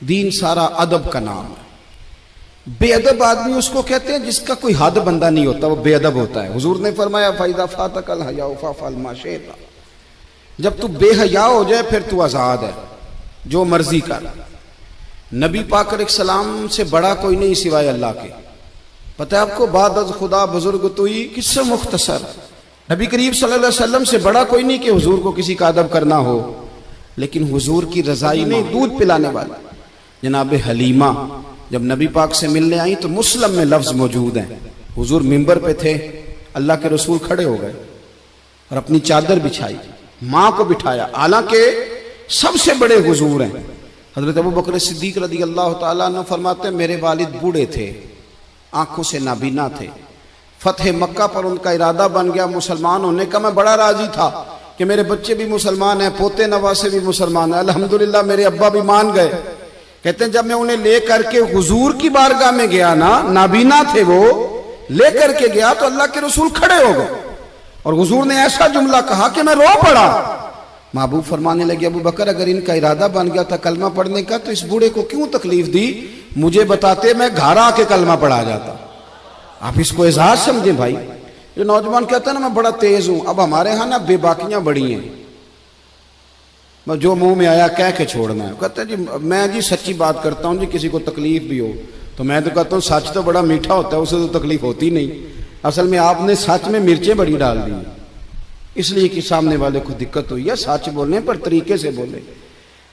दीन सारा अदब का नाम है। बेअदब आदमी उसको कहते हैं जिसका कोई हद बंदा नहीं होता, वो बेअदब होता है। हुजूर ने फरमाया फायदा फातकल हया फल माशेता, जब तू बेहया हो जाए फिर तू आजाद है, जो मर्जी कर। नबी पाक अलैहिस्सलाम से बड़ा कोई नहीं सिवाय अल्लाह के। पता है आपको, बाद अज खुदा बुजुर्ग तुई किससे मुख्तसर। नबी करीम सल्लल्लाहु अलैहि वसल्लम से बड़ा कोई नहीं कि हुजूर को किसी का अदब करना हो। लेकिन हुजूर की रजाई में दूध पिलाने वाला जनाब हलीमा जब नबी पाक से मिलने आई तो मुस्लिम में लफ्ज मौजूद हैं। हुजूर मिंबर पे थे, अल्लाह के रसूल खड़े हो गए और अपनी चादर बिछाई, माँ को बिठाया। हालांकि सबसे बड़े हुजूर हैं। हजरत अबू बकर सिद्दीक रज़ी अल्लाह तआला अन्हु फरमाते हैं मेरे वालिद बूढ़े थे, आंखों से नाबीना थे। फतह मक्का पर उनका इरादा बन गया मुसलमान होने का। मैं बड़ा राजी था कि मेरे बच्चे भी मुसलमान हैं, पोते नवासे भी मुसलमान हैं। अल्हम्दुलिल्लाह मेरे अब्बा भी मान गए। कहते हैं जब मैं उन्हें ले करके हुजूर की बारगाह में गया ना, नाबीना थे वो, ले करके गया तो अल्लाह के रसूल खड़े हो गए और हुजूर ने ऐसा जुमला कहा कि मैं रो पड़ा। महबूब फरमाने लगे अबू बकर अगर इनका इरादा बन गया था कलमा पढ़ने का तो इस बूढ़े को क्यों तकलीफ दी, मुझे बताते मैं घर आके कलमा पढ़ा जाता। आप इसको एजाज समझें भाई। जो नौजवान कहता है ना मैं बड़ा तेज हूं, अब हमारे यहां ना बेबाकियां बड़ी हैं, जो मुंह में आया कह के छोड़ना है। कहते हैं जी मैं जी सच्ची बात करता हूं जी, किसी को तकलीफ भी हो तो मैं तो कहता हूं सच तो बड़ा मीठा होता है, उसे तो तकलीफ होती नहीं। असल में आपने सच में मिर्चें बड़ी डाल दी, इसलिए कि सामने वाले को दिक्कत हुई है। सच बोलने पर तरीके से बोले,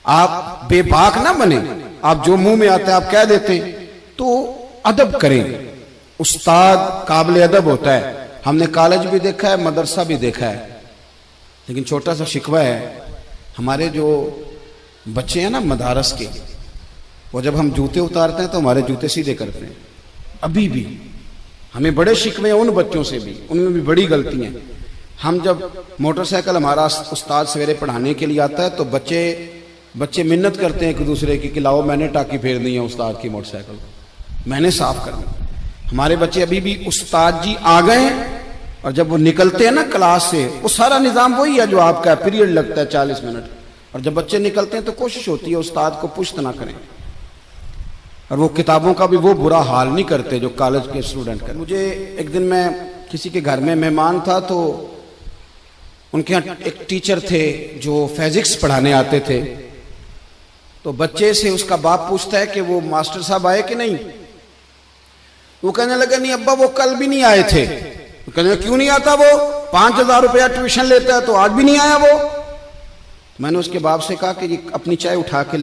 आप बेबाक ना बने। आप जो मुंह में आता है आप कह देते तो अदब करें। उस्ताद काबिल अदब होता है। हमने कॉलेज भी देखा है, मदरसा भी देखा है। लेकिन छोटा सा शिकवा है, हमारे जो बच्चे हैं ना मदारस के, वो जब हम जूते उतारते हैं तो हमारे जूते सीधे करते हैं। अभी भी हमें बड़े शिकवे हैं उन बच्चों से भी, उनमें भी बड़ी गलतियां। हम जब मोटरसाइकिल हमारा उस्ताद सवेरे पढ़ाने के लिए आता है तो बच्चे मिन्नत करते हैं एक दूसरे की कि लाओ मैंने टाकी फेर दी है उस्ताद की मोटरसाइकिल, मैंने साफ करना। हमारे बच्चे अभी भी उस्ताद जी आ गए और जब वो निकलते हैं ना क्लास से, वो सारा निजाम वही है जो आपका पीरियड लगता है 40 मिनट, और जब बच्चे निकलते हैं तो कोशिश होती है उस्ताद को पुश्त ना करें। और वो किताबों का भी वो बुरा हाल नहीं करते जो कॉलेज के स्टूडेंट करते। मुझे एक दिन मैं किसी के घर में मेहमान था तो उनके यहाँ एक टीचर थे जो फिजिक्स पढ़ाने आते थे। तो बच्चे से उसका बाप पूछता है कि वो मास्टर साहब आए कि नहीं। वो कहने लगा नहीं अब्बा वो कल भी नहीं आए थे। वो कहने क्यों नहीं आता, वो 5,000 रुपया ट्यूशन लेता है तो आज भी नहीं आया वो। मैंने उसके बाप से कहा कि अपनी चाय उठा के